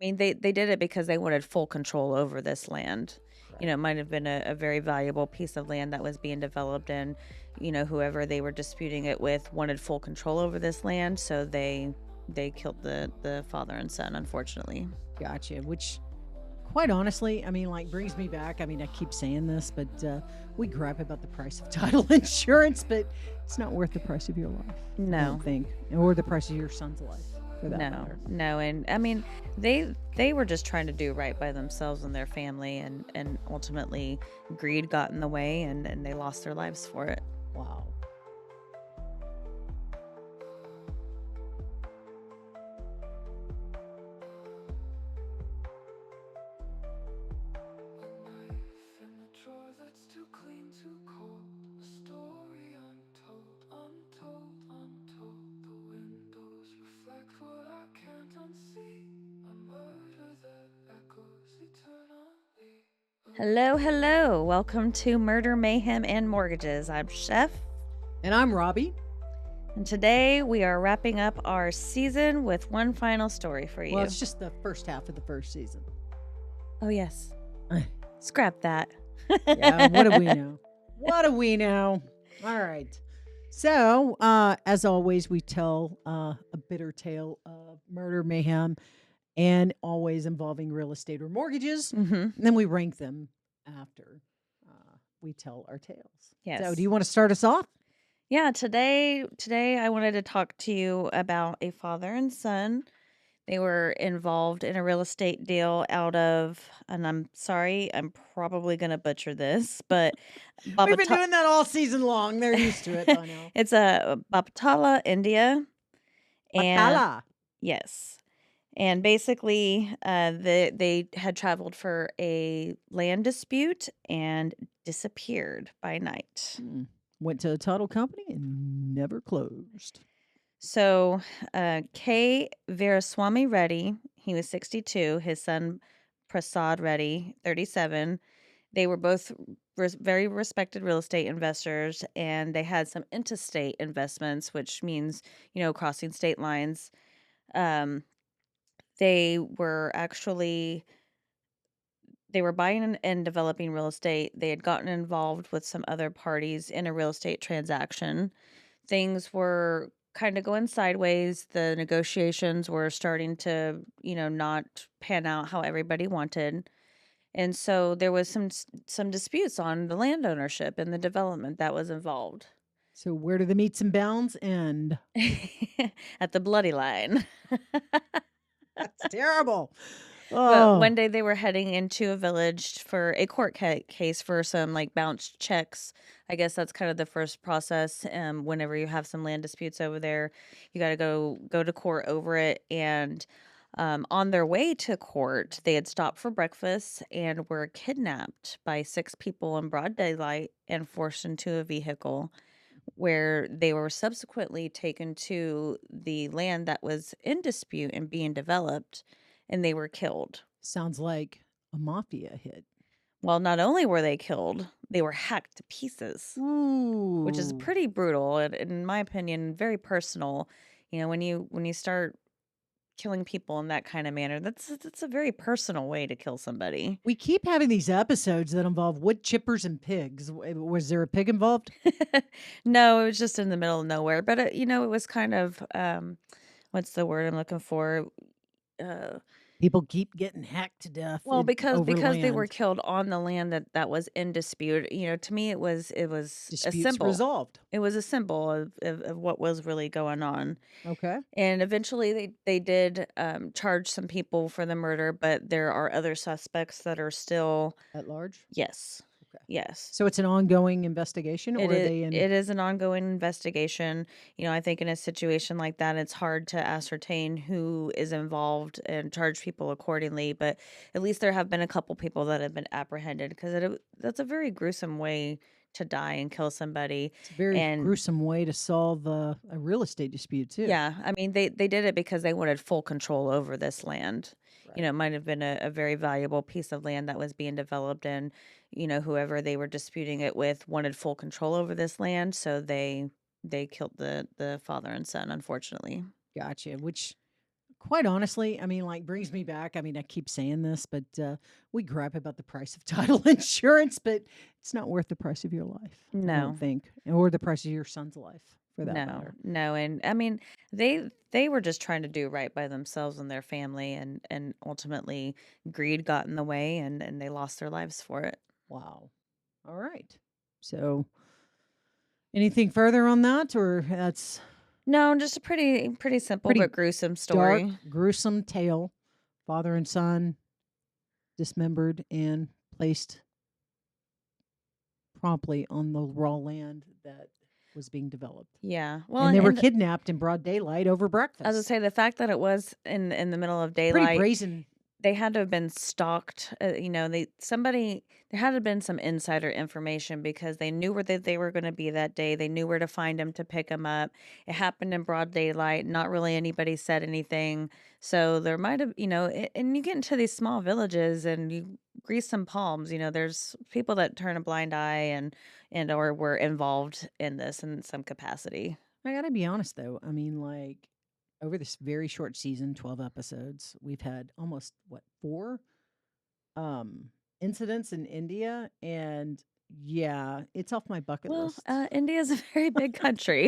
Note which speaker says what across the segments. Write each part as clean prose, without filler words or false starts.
Speaker 1: I mean, they did it because they wanted full control over this land.
Speaker 2: Right.
Speaker 1: It might have been a very valuable piece of land that was being developed, and whoever they were disputing it with wanted full control over this land, so they killed the father and son, unfortunately.
Speaker 2: Gotcha. Which, quite honestly, I mean, like, brings me back. I mean, I keep saying this, but we gripe about the price of title insurance, but it's not worth the price of your life. I
Speaker 1: No,
Speaker 2: don't think, or the price of your son's life, for that
Speaker 1: no,
Speaker 2: matter.
Speaker 1: no, and I mean, they were just trying to do right by themselves and their family, and ultimately greed got in the way, and they lost their lives for it.
Speaker 2: Wow.
Speaker 3: Knife in a drawer that's too clean to call a story untold, untold, untold. The windows reflect what I can't unsee. A murder that echoes eternally.
Speaker 1: Hello, hello. Welcome to Murder, Mayhem, and Mortgages. I'm Chef,
Speaker 2: And I'm Robbi.
Speaker 1: and today we are wrapping up our season with one final story for you.
Speaker 2: Well, it's just the first half of the first season.
Speaker 1: Oh, yes. Scrap that.
Speaker 2: Yeah, what do we know? What do we know? All right. So, as always, we tell a bitter tale of murder, mayhem, and always involving real estate or mortgages.
Speaker 1: Mm-hmm.
Speaker 2: And then we rank them after we tell our tales.
Speaker 1: Yes.
Speaker 2: So, do you want to start us off?
Speaker 1: Yeah, today I wanted to talk to you about a father and son. They were involved in a real estate deal out of, and I'm sorry, I'm probably going to butcher this, but
Speaker 2: We've been
Speaker 1: Babata-
Speaker 2: doing that all season long. They're used to it by now.
Speaker 1: it's a Babatala, India. And
Speaker 2: Batala.
Speaker 1: yes. And basically, they had traveled for a land dispute and disappeared by night.
Speaker 2: Went to a title company and never closed.
Speaker 1: So, K. Veeraswamy Reddy, he was 62. His son, Prasad Reddy, 37. They were both very respected real estate investors, and they had some interstate investments, which means, crossing state lines. They were actually they were buying and developing real estate. They had gotten involved with some other parties in a real estate transaction. Things were kind of going sideways. The negotiations were starting to, not pan out how everybody wanted. And so there was some disputes on the land ownership and the development that was involved.
Speaker 2: So, where do the meets and bounds end?
Speaker 1: At the bloody line.
Speaker 2: That's terrible.
Speaker 1: But
Speaker 2: Oh,
Speaker 1: one day they were heading into a village for a court case for some like bounced checks. I guess that's kind of the first process. Whenever you have some land disputes over there, you got to go to court over it. And on their way to court, they had stopped for breakfast and were kidnapped by 6 people in broad daylight and forced into a vehicle, where they were subsequently taken to the land that was in dispute and being developed, and they were killed.
Speaker 2: sounds like a mafia hit.
Speaker 1: Well, not only were they killed, they were hacked to pieces,
Speaker 2: Ooh.
Speaker 1: which is pretty brutal and, in my opinion, very personal. When you start killing people in that kind of manner, that's a very personal way to kill somebody.
Speaker 2: We keep having these episodes that involve wood chippers and pigs. Was there a pig involved?
Speaker 1: No, it was just in the middle of nowhere, but it was kind of what's the word I'm looking for?
Speaker 2: People keep getting hacked to death.
Speaker 1: Well, because
Speaker 2: over
Speaker 1: they were
Speaker 2: land.
Speaker 1: killed on the land that was in dispute. To me it was a
Speaker 2: Disputes
Speaker 1: symbol.
Speaker 2: resolved.
Speaker 1: It was a symbol of what was really going on.
Speaker 2: Okay.
Speaker 1: And eventually they did charge some people for the murder, but there are other suspects that are still.
Speaker 2: At large?
Speaker 1: Yes.
Speaker 2: Okay.
Speaker 1: Yes.
Speaker 2: So it's an ongoing investigation, or
Speaker 1: It
Speaker 2: are
Speaker 1: is,
Speaker 2: they in?
Speaker 1: it is an ongoing investigation. I think in a situation like that, it's hard to ascertain who is involved and charge people accordingly. But at least there have been a couple people that have been apprehended, because that's a very gruesome way to die and kill somebody.
Speaker 2: It's a very
Speaker 1: And
Speaker 2: gruesome way to solve a real estate dispute, too.
Speaker 1: yeah, I mean, they did it because they wanted full control over this land.
Speaker 2: Right.
Speaker 1: It might have been a very valuable piece of land that was being developed, and whoever they were disputing it with wanted full control over this land, so they killed the father and son, unfortunately.
Speaker 2: Gotcha. Which, quite honestly, I mean, like, brings me back. I mean, I keep saying this, but we gripe about the price of title insurance, but it's not worth the price of your life, I don't
Speaker 1: No.
Speaker 2: think, or the price of your son's life, for that
Speaker 1: No,
Speaker 2: matter.
Speaker 1: no, and I mean, they were just trying to do right by themselves and their family, and ultimately greed got in the way, and they lost their lives for it.
Speaker 2: Wow. All right. So, anything further on that, or that's
Speaker 1: No, just a pretty simple
Speaker 2: pretty
Speaker 1: but gruesome
Speaker 2: dark,
Speaker 1: story.
Speaker 2: gruesome tale? Father and son dismembered and placed promptly on the raw land that was being developed.
Speaker 1: Yeah. Well,
Speaker 2: And they were
Speaker 1: and
Speaker 2: kidnapped in broad daylight over
Speaker 1: as I
Speaker 2: breakfast.
Speaker 1: say, the fact that it was in the middle of
Speaker 2: Pretty
Speaker 1: daylight,
Speaker 2: brazen.
Speaker 1: they had to have been stalked. There had to have been some insider information because they knew where they were going to be that day. They knew where to find him to pick him up. It happened in broad daylight. Not really anybody said anything. So there might have, and you get into these small villages and you grease some palms. There's people that turn a blind eye and or were involved in this in some capacity.
Speaker 2: I gotta be honest though. I mean, like, over this very short season, 12 episodes, we've had almost what, four um incidents in India, and yeah, it's off my bucket
Speaker 1: Well,
Speaker 2: list.
Speaker 1: India is a very big country.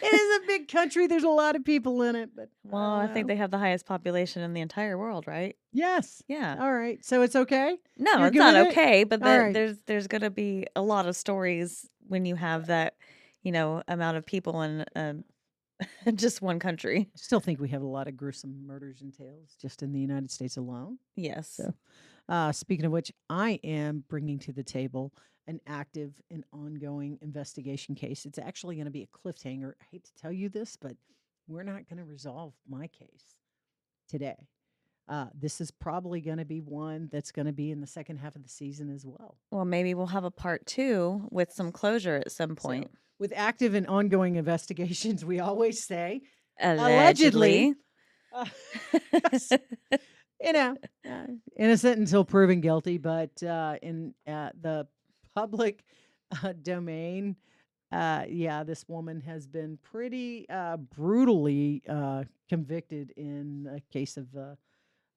Speaker 2: It is a big country. There's a lot of people in it, but I
Speaker 1: Well,
Speaker 2: don't
Speaker 1: I think
Speaker 2: know.
Speaker 1: they have the highest population in the entire world, right?
Speaker 2: Yes.
Speaker 1: Yeah.
Speaker 2: All right. So it's okay?
Speaker 1: No,
Speaker 2: You're
Speaker 1: it's
Speaker 2: good
Speaker 1: not
Speaker 2: with it?
Speaker 1: okay, but
Speaker 2: All right.
Speaker 1: there's gonna be a lot of stories when you have that, amount of people in just one country.
Speaker 2: I still think we have a lot of gruesome murders and tales just in the United States alone.
Speaker 1: Yes.
Speaker 2: So, speaking of which, I am bringing to the table an active and ongoing investigation case. It's actually going to be a cliffhanger. I hate to tell you this, but we're not going to resolve my case today. This is probably going to be one that's going to be in the second half of the season as well.
Speaker 1: Well, maybe we'll have a part 2 with some closure at some point.
Speaker 2: So, with active and ongoing investigations, we always say allegedly.
Speaker 1: Allegedly.
Speaker 2: Uh, you know, innocent until proven guilty, but in the public domain, yeah, this woman has been pretty brutally convicted in a case of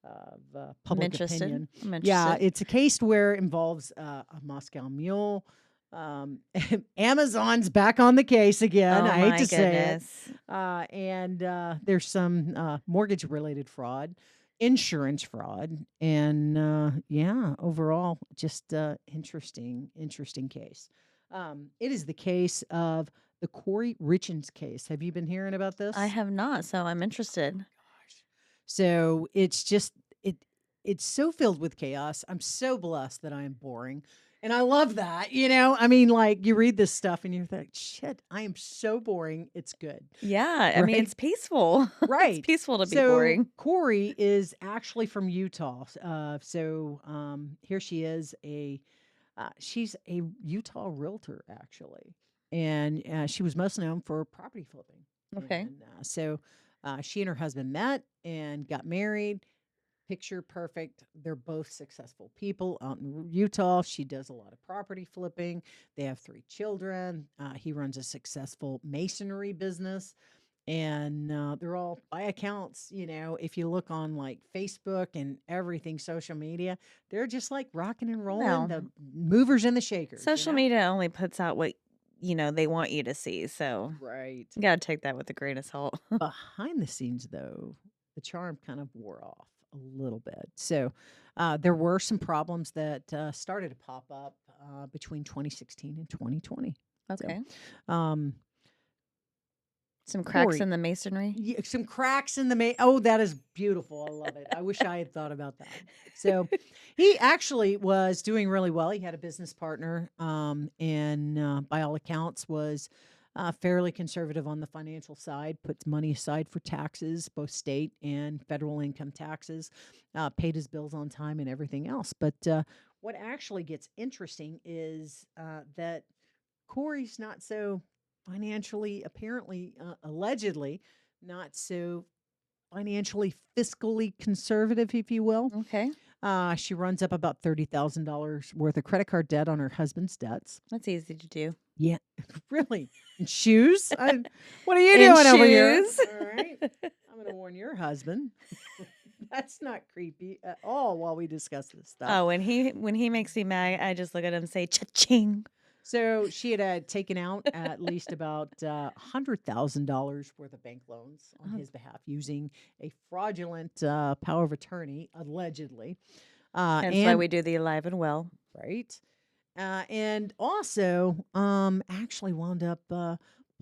Speaker 1: I'm
Speaker 2: public
Speaker 1: interested.
Speaker 2: opinion.
Speaker 1: I'm
Speaker 2: Yeah,
Speaker 1: interested.
Speaker 2: it's a case where it involves a Moscow mule. Amazon's back on the case again.
Speaker 1: Oh
Speaker 2: I hate
Speaker 1: my
Speaker 2: to say it.
Speaker 1: goodness.
Speaker 2: And there's some mortgage related fraud, insurance fraud, and yeah, overall, just interesting case. It is the case of the Corey Richens case. Have you been hearing about
Speaker 1: I
Speaker 2: this?
Speaker 1: have not, so I'm
Speaker 2: Oh my
Speaker 1: interested.
Speaker 2: gosh. So it's just it's so filled with chaos. I'm so blessed that I am boring. And I love that, I mean, like, you read this stuff and you're like, shit, I am so boring. It's good.
Speaker 1: Yeah, I mean,
Speaker 2: Right?
Speaker 1: it's peaceful. It's
Speaker 2: Right.
Speaker 1: peaceful to be
Speaker 2: So
Speaker 1: boring.
Speaker 2: Corey is actually from Utah. Here she is, she's a Utah realtor, actually. And she was most known for property flipping.
Speaker 1: Okay.
Speaker 2: And she and her husband met and got married. Picture perfect. They're both successful people out in Utah. She does a lot of property flipping. They have 3 children. He runs a successful masonry business. And they're all by accounts, if you look on like Facebook and everything, social media, they're just like rocking and rolling,
Speaker 1: Well,
Speaker 2: the movers and the shakers,
Speaker 1: social media only puts out what, they want you to see, so
Speaker 2: Right.
Speaker 1: you gotta take that with a grain of salt.
Speaker 2: Behind the scenes, though, the charm kind of wore off a little bit. So there were some problems that started to pop up between 2016 and 2020.
Speaker 1: Okay.
Speaker 2: So,
Speaker 1: Some cracks
Speaker 2: Corey,
Speaker 1: in the masonry?
Speaker 2: yeah, some cracks in the oh, that is beautiful. I love it. I wish I had thought about that. So he actually was doing really well. He had a business partner, and by all accounts was fairly conservative on the financial side, puts money aside for taxes, both state and federal income taxes, paid his bills on time and everything else. But what actually gets interesting is that Corey's not so financially, apparently, allegedly, not so financially fiscally conservative, if you will.
Speaker 1: Okay.
Speaker 2: She runs up about $30,000 worth of credit card debt on her husband's debts.
Speaker 1: That's easy to do.
Speaker 2: Yeah, really. And shoes? What are you
Speaker 1: In
Speaker 2: doing over here?
Speaker 1: shoes.
Speaker 2: All right. I'm going to warn your husband. That's not creepy at all while we discuss this stuff.
Speaker 1: Oh, when he makes me mad, I just look at him and say cha-ching.
Speaker 2: So she had taken out at least about $100,000 worth of bank loans on his behalf using a fraudulent power of attorney, allegedly.
Speaker 1: That's why we do the alive and well.
Speaker 2: Right. And also actually wound up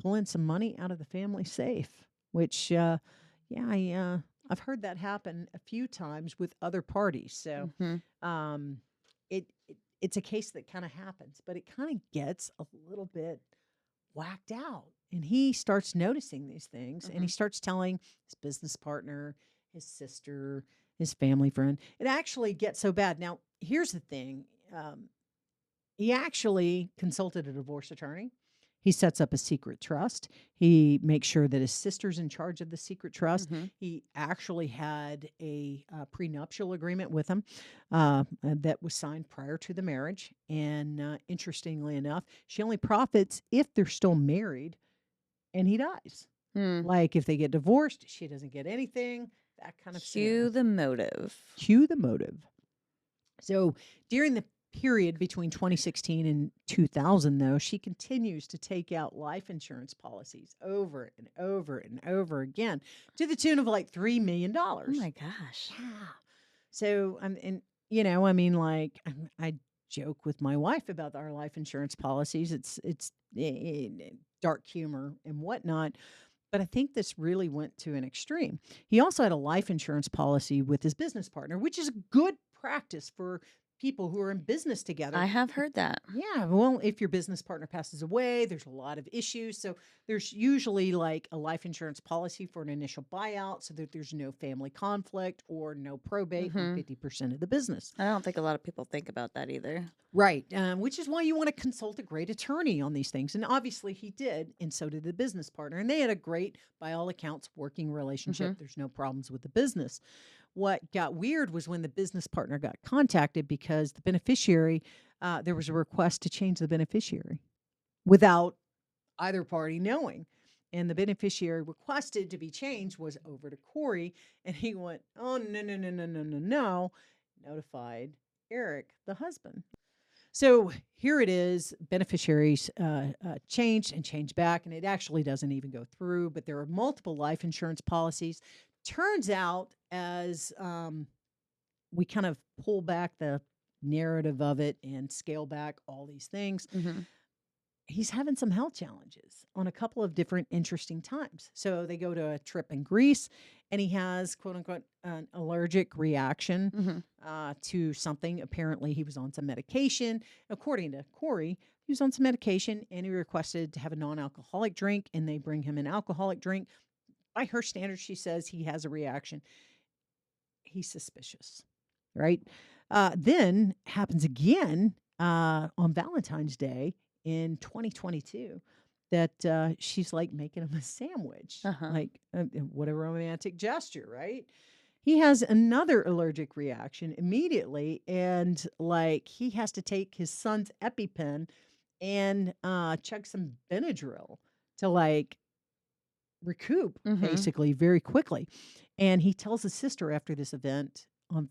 Speaker 2: pulling some money out of the family safe, which, I've heard that happen a few times with other parties. So
Speaker 1: Mhm.
Speaker 2: it's a case that kind of happens, but it kind of gets a little bit whacked out. And he starts noticing these things and he starts telling his business partner, his sister, his family friend. It actually gets so bad. Now, here's the thing. He actually consulted a divorce attorney. He sets up a secret trust. He makes sure that his sister's in charge of the secret trust.
Speaker 1: Mhm.
Speaker 2: He actually had a prenuptial agreement with him that was signed prior to the marriage. And interestingly enough, she only profits if they're still married and he dies.
Speaker 1: Hmm.
Speaker 2: Like if they get divorced, she doesn't get anything. That kind of
Speaker 1: Cue
Speaker 2: scenario.
Speaker 1: the motive.
Speaker 2: Cue the motive. So during the period between 2016 and 2000, though, she continues to take out life insurance policies over and over and over again to the tune of like $3 million.
Speaker 1: Oh my gosh.
Speaker 2: Yeah. So, I joke with my wife about our life insurance policies. It's dark humor and whatnot. But I think this really went to an extreme. He also had a life insurance policy with his business partner, which is good practice for people who are in business together.
Speaker 1: I have heard that.
Speaker 2: Yeah, well, if your business partner passes away, there's a lot of issues. So there's usually like a life insurance policy for an initial buyout so that there's no family conflict or no probate on 50% of the business.
Speaker 1: I don't think a lot of people think about that either.
Speaker 2: Right, which is why you want to consult a great attorney on these things. And obviously he did, and so did the business partner. And they had a great, by all accounts, working relationship. There's no problems with the business. What got weird was when the business partner got contacted because the beneficiary, there was a request to change the beneficiary without either party knowing. And the beneficiary requested to be changed was over to Corey. And he went, oh, no, no, no, no, no, no, no. Notified Eric, the husband. So here it is, beneficiaries changed and changed back, and it actually doesn't even go through, but there are multiple life insurance policies. Turns out, as we kind of pull back the narrative of it and scale back all these things, he's having some health challenges on a couple of different interesting times. So they go to a trip in Greece, and he has, quote unquote, an allergic reaction to something. Apparently, he was on some medication. According to Corey, he was on some medication, and he requested to have a non-alcoholic drink, and they bring him an alcoholic drink. By her standards, she says he has a reaction. He's suspicious, right? Then happens again on Valentine's Day in 2022 that she's like making him a sandwich. Like, what a romantic gesture, right? He has another allergic reaction immediately, and like he has to take his son's EpiPen and chug some Benadryl to like recoup basically very quickly. And he tells his sister after this event on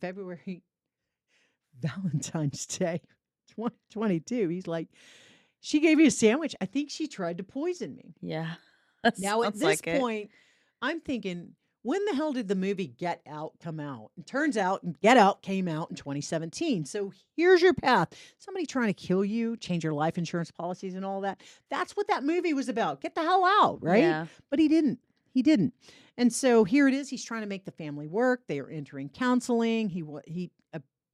Speaker 2: Valentine's Day 2022, he's like, she gave me a sandwich. I think she tried to poison me.
Speaker 1: Yeah.
Speaker 2: Now at this point, I'm thinking, when the hell did the movie Get Out come out? And turns out Get Out came out in 2017. So here's your path. Somebody trying to kill you, change your life insurance policies and all that. That's what that movie was about. Get the hell out, right?
Speaker 1: Yeah.
Speaker 2: But he didn't. He didn't. And so here it is. He's trying to make the family work. They are entering counseling. He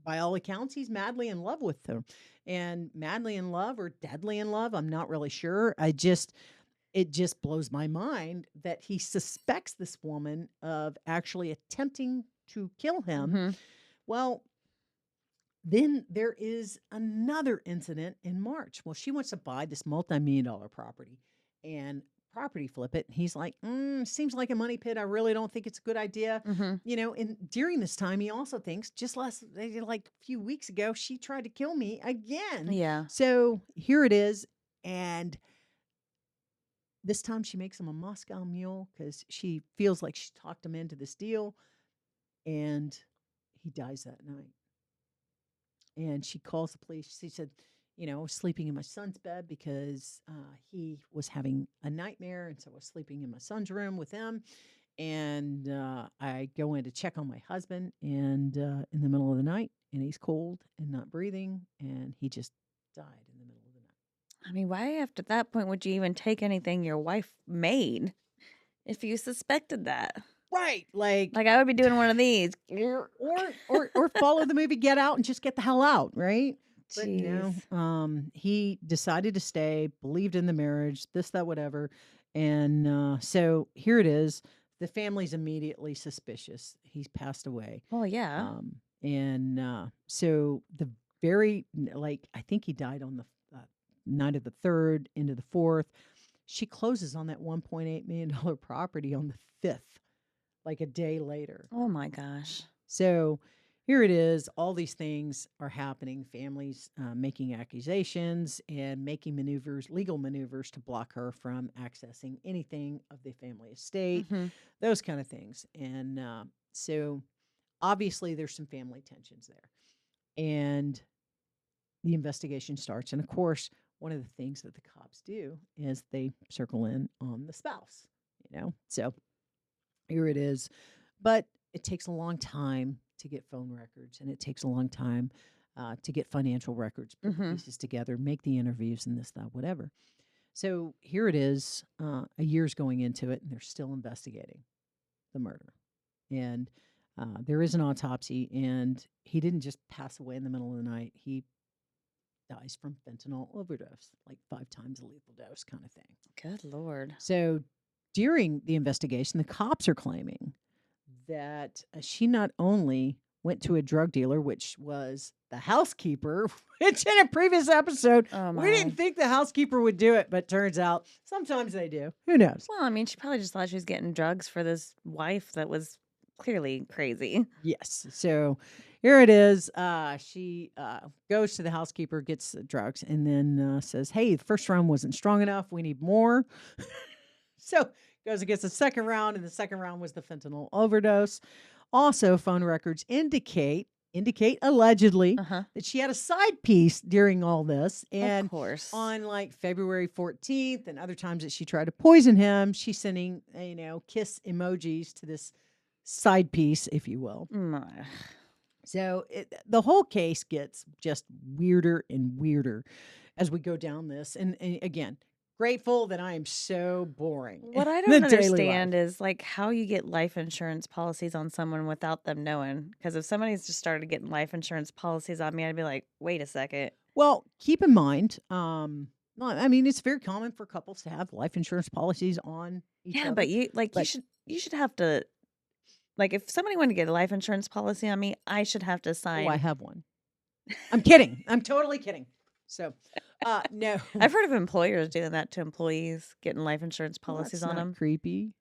Speaker 2: by all accounts, he's madly in love with her. And madly in love or deadly in love, I'm not really sure. It just blows my mind that he suspects this woman of actually attempting to kill him. Well, then there is another incident in March. Well, she wants to buy this multi-million-dollar property, and property, flip it. And he's like, seems like a money pit. I really don't think it's a good idea.
Speaker 1: Mhm.
Speaker 2: And during this time, he also thinks like a few weeks ago, she tried to kill me again.
Speaker 1: Yeah.
Speaker 2: So here it is. And this time she makes him a Moscow Mule because she feels like she talked him into this deal. And he dies that night. And she calls the police. She said, I was sleeping in my son's bed because he was having a nightmare. And so I was sleeping in my son's room with him. And I go in to check on my husband and in the middle of the night, and he's cold and not breathing. And he just died in the middle of the night.
Speaker 1: I mean, why after that point would you even take anything your wife made if you suspected that?
Speaker 2: Right. Like
Speaker 1: I would be doing one of these.
Speaker 2: or follow the movie Get Out and just get the hell out, right? But
Speaker 1: Jeez.
Speaker 2: no, he decided to stay, believed in the marriage, this, that, whatever. And so here it is. The family's immediately suspicious. He's passed away.
Speaker 1: Well, yeah.
Speaker 2: So the I think he died on the night of the 3rd into the 4th. She closes on that $1.8 million property on the 5th, like a day later.
Speaker 1: Oh my gosh.
Speaker 2: So here it is. All these things are happening. Families making accusations and making legal maneuvers to block her from accessing anything of the family estate, those kind of things. And so obviously there's some family tensions there. And the investigation starts. And of course, one of the things that the cops do is they circle in on the spouse, So here it is. But it takes a long time to get phone records, and it takes a long time to get financial records, put the pieces together, make the interviews and this, that, whatever. So here it is, a year's going into it, and they're still investigating the murder. And there is an autopsy, and he didn't just pass away in the middle of the night. He dies from fentanyl overdose, like 5 times the lethal dose kind of thing.
Speaker 1: Good Lord.
Speaker 2: So during the investigation, the cops are claiming that she not only went to a drug dealer, which was the housekeeper, which in a previous episode, we didn't think the housekeeper would do it, but turns out sometimes they do. Who knows?
Speaker 1: Well, I mean, she probably just thought she was getting drugs for this wife that was clearly crazy.
Speaker 2: Yes. So here it is. She goes to the housekeeper, gets the drugs, and then says, hey, the first round wasn't strong enough. We need more. So goes and gets the second round, and the second round was the fentanyl overdose. Also, phone records indicate allegedly that she had a side piece during all this. And
Speaker 1: of course,
Speaker 2: on like February 14th and other times that she tried to poison him, she's sending, kiss emojis to this side piece, if you will. So the whole case gets just weirder and weirder as we go down this. And again, grateful that I am so boring.
Speaker 1: What I don't understand is like how you get life insurance policies on someone without them knowing. Because if somebody's just started getting life insurance policies on me, I'd be like, wait a second.
Speaker 2: Well, keep in mind, I mean, it's very common for couples to have life insurance policies on each other.
Speaker 1: But you should have to, like, if somebody wanted to get a life insurance policy on me, I should have to sign.
Speaker 2: Oh, I have one. I'm kidding. I'm totally kidding. So, no.
Speaker 1: I've heard of employers doing that to employees, getting life insurance policies on them.
Speaker 2: Creepy.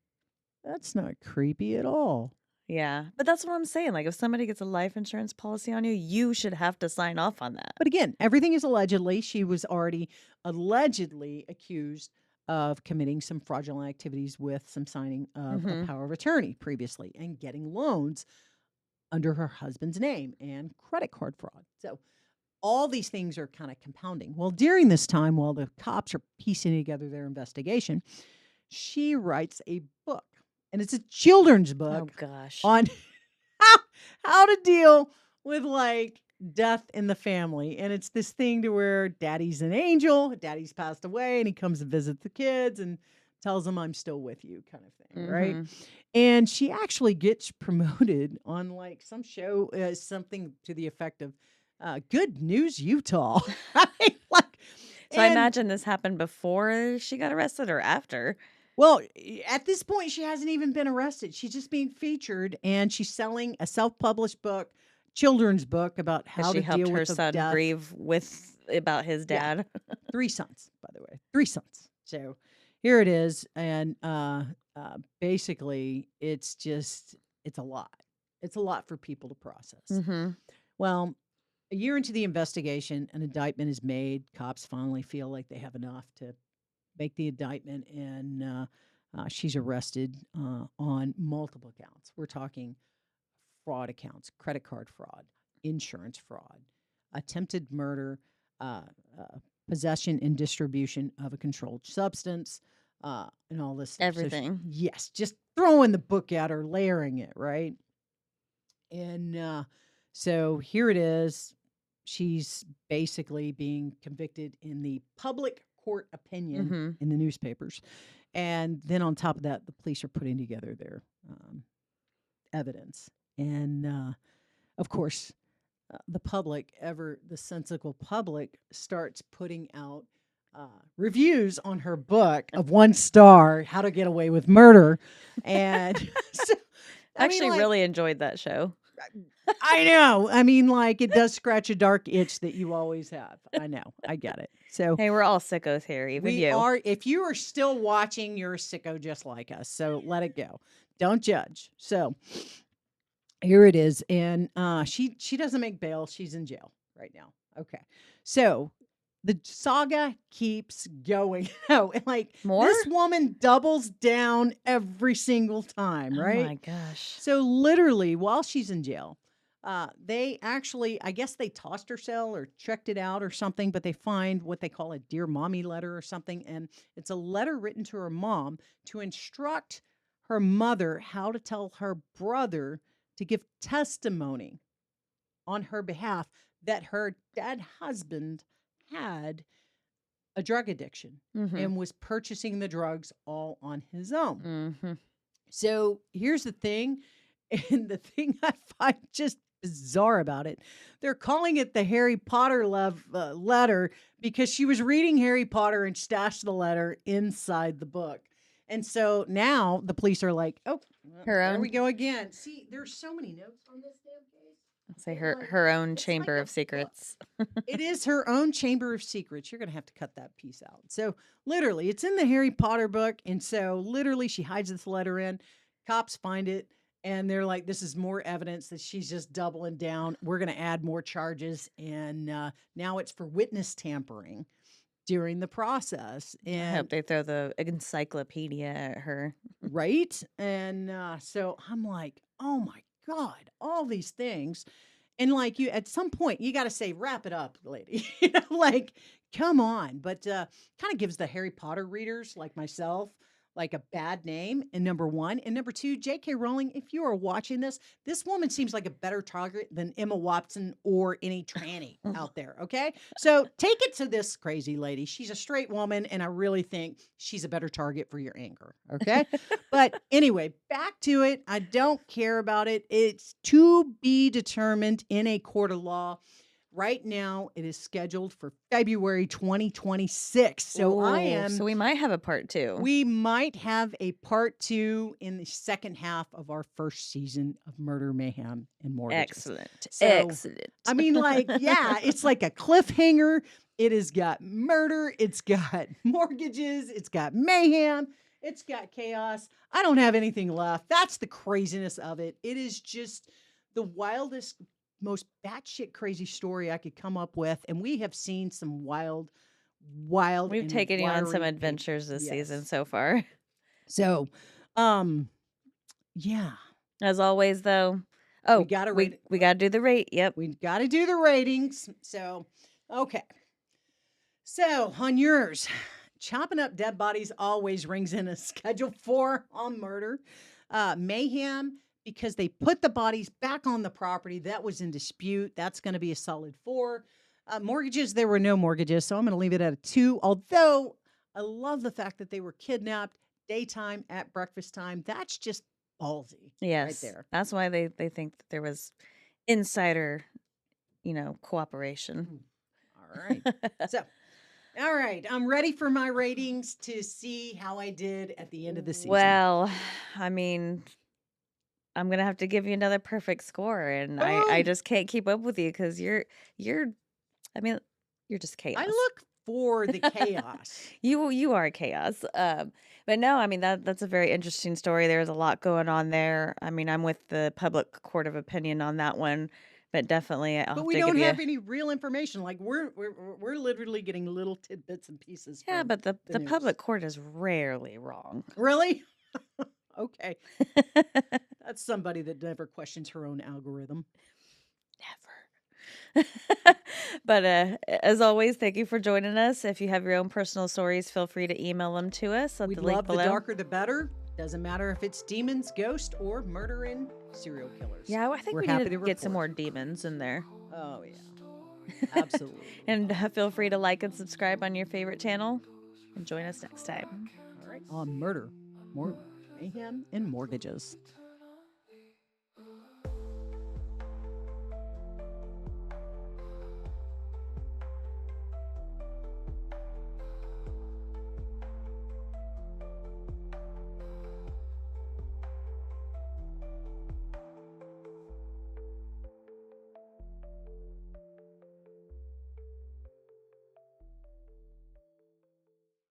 Speaker 2: That's not creepy at all.
Speaker 1: Yeah, but that's what I'm saying. Like, if somebody gets a life insurance policy on you, you should have to sign off on that.
Speaker 2: But again, everything is allegedly. She was already allegedly accused of committing some fraudulent activities with some signing of a power of attorney previously and getting loans under her husband's name and credit card fraud. So all these things are kind of compounding. Well, during this time, while the cops are piecing together their investigation, she writes a book. And it's a children's book on how to deal with like death in the family. And it's this thing to where daddy's an angel, daddy's passed away, and he comes to visit the kids and tells them I'm still with you kind of thing, right? And she actually gets promoted on like some show, something to the effect of Good News Utah.
Speaker 1: So I imagine this happened before she got arrested or after.
Speaker 2: Well, at this point, she hasn't even been arrested. She's just being featured, and she's selling a self-published book, children's book about how to deal with
Speaker 1: her son
Speaker 2: death.
Speaker 1: grieve about his dad.
Speaker 2: Yeah. 3 sons, by the way. 3 sons. So here it is, and basically, it's a lot. It's a lot for people to process.
Speaker 1: Mhm.
Speaker 2: Well, a year into the investigation, an indictment is made. Cops finally feel like they have enough to make the indictment, and she's arrested on multiple counts. We're talking fraud accounts, credit card fraud, insurance fraud, attempted murder, uh, uh, possession and distribution of a controlled substance, and all this stuff. So,
Speaker 1: Everything.
Speaker 2: yes, just throwing the book at her, layering it, right? And so here it is. She's basically being convicted in the public court opinion
Speaker 1: Mhm.
Speaker 2: in the newspapers. And then on top of that, the police are putting together their evidence. And of course, the sensible public starts putting out reviews on her book of 1 star, How to Get Away with Murder. And so,
Speaker 1: I actually really enjoyed that show.
Speaker 2: I know. I mean, like, it does scratch a dark itch that you always have. I know. I get it. So
Speaker 1: Hey, we're all sickos here, even
Speaker 2: we
Speaker 1: you.
Speaker 2: are. If you are still watching, you're a sicko just like us. So let it go. Don't judge. So here it is, and she doesn't make bail. She's in jail right now. Okay, so the saga keeps going. No, like
Speaker 1: More?
Speaker 2: this woman doubles down every single time,
Speaker 1: Oh
Speaker 2: right?
Speaker 1: my gosh.
Speaker 2: So literally, while she's in jail, they actually, I guess they tossed her cell or checked it out or something, but they find what they call a dear mommy letter or something, and it's a letter written to her mom to instruct her mother how to tell her brother to give testimony on her behalf that her dead husband had a drug addiction
Speaker 1: Mhm.
Speaker 2: and was purchasing the drugs all on his own.
Speaker 1: Mhm.
Speaker 2: So here's the thing, and the thing I find just bizarre about it, they're calling it the Harry Potter love letter because she was reading Harry Potter and stashed the letter inside the book. And so now the police are like, oh,
Speaker 1: Her
Speaker 2: there
Speaker 1: own-
Speaker 2: we go again. See, there's so many notes on this damn case.
Speaker 1: Say
Speaker 2: It's
Speaker 1: her own
Speaker 2: it's
Speaker 1: chamber
Speaker 2: like a
Speaker 1: of
Speaker 2: book.
Speaker 1: secrets.
Speaker 2: It is her own chamber of secrets. You're going to have to cut that piece out. So, literally, it's in the Harry Potter book. And so, literally, she hides this letter in. Cops find it. And they're like, this is more evidence that she's just doubling down. We're going to add more charges. And now it's for witness tampering during the process.
Speaker 1: I
Speaker 2: And
Speaker 1: hope they throw the encyclopedia at her.
Speaker 2: right. And so I'm like, oh my God, all these things. And like you, at some point, you got to say, wrap it up, lady. Like, come on. But kind of gives the Harry Potter readers like myself like a bad name. And number one, and number two, J.K. Rowling. If you are watching this woman seems like a better target than Emma Watson or any tranny out there. Okay, so take it to this crazy lady. She's a straight woman, and I really think she's a better target for your anger. Okay, but anyway, back to it. I don't care about it. It's to be determined in a court of law. Right now, it is scheduled for February 2026. So
Speaker 1: So we might have a part 2.
Speaker 2: we might have a part 2 in the second half of our first season of Murder Mayhem and Mortgages.
Speaker 1: Excellent.
Speaker 2: So,
Speaker 1: Excellent.
Speaker 2: I mean, like, yeah, it's like a cliffhanger. It has got murder. It's got mortgages. It's got mayhem. It's got chaos. I don't have anything left. That's the craziness of it. It is just the wildest, most batshit crazy story I could come up with. And we have seen some wild.
Speaker 1: We've
Speaker 2: and
Speaker 1: taken you on some
Speaker 2: wiry
Speaker 1: adventures this season
Speaker 2: yes.
Speaker 1: so far.
Speaker 2: So, yeah,
Speaker 1: As always, though. Oh,
Speaker 2: we gotta
Speaker 1: we,
Speaker 2: rate it.
Speaker 1: we got to do the rate. Yep.
Speaker 2: We got to do the ratings. So, okay. So, on yours, chopping up dead bodies always rings in a Schedule 4 on murder. Mayhem, because they put the bodies back on the property that was in dispute. That's going to be a solid 4. Mortgages, there were no mortgages, so I'm going to leave it at a 2. Although I love the fact that they were kidnapped daytime at breakfast time. That's just ballsy.
Speaker 1: Yes.
Speaker 2: Right there.
Speaker 1: That's why they think that there was insider, cooperation.
Speaker 2: All right. So, all right. I'm ready for my ratings to see how I did at the end of the season.
Speaker 1: Well, I mean, I'm gonna have to give you another perfect score, and I
Speaker 2: Oh!
Speaker 1: just can't keep up with you because you're just chaos.
Speaker 2: I look for the chaos.
Speaker 1: You are chaos. But no, I mean that's a very interesting story. There's a lot going on there. I mean, I'm with the public court of opinion on that one, but definitely I'll
Speaker 2: But
Speaker 1: have
Speaker 2: we
Speaker 1: to
Speaker 2: don't
Speaker 1: give you.
Speaker 2: have any real information. Like we're literally getting little tidbits and pieces
Speaker 1: Yeah,
Speaker 2: from
Speaker 1: but the
Speaker 2: news.
Speaker 1: public court is rarely wrong.
Speaker 2: Really? Okay. That's somebody that never questions her own algorithm.
Speaker 1: Never. But as always, thank you for joining us. If you have your own personal stories, feel free to email them to us at
Speaker 2: We'd
Speaker 1: the link
Speaker 2: love
Speaker 1: below.
Speaker 2: the darker the better. Doesn't matter if it's demons, ghosts, or murdering serial killers.
Speaker 1: Yeah, I think
Speaker 2: We're
Speaker 1: we
Speaker 2: happy
Speaker 1: need to
Speaker 2: to
Speaker 1: get some more
Speaker 2: report.
Speaker 1: demons in there.
Speaker 2: Oh yeah, absolutely.
Speaker 1: And feel free to like and subscribe on your favorite channel. And join us next time.
Speaker 2: All right, on Murder, Mayhem, and Mortgages.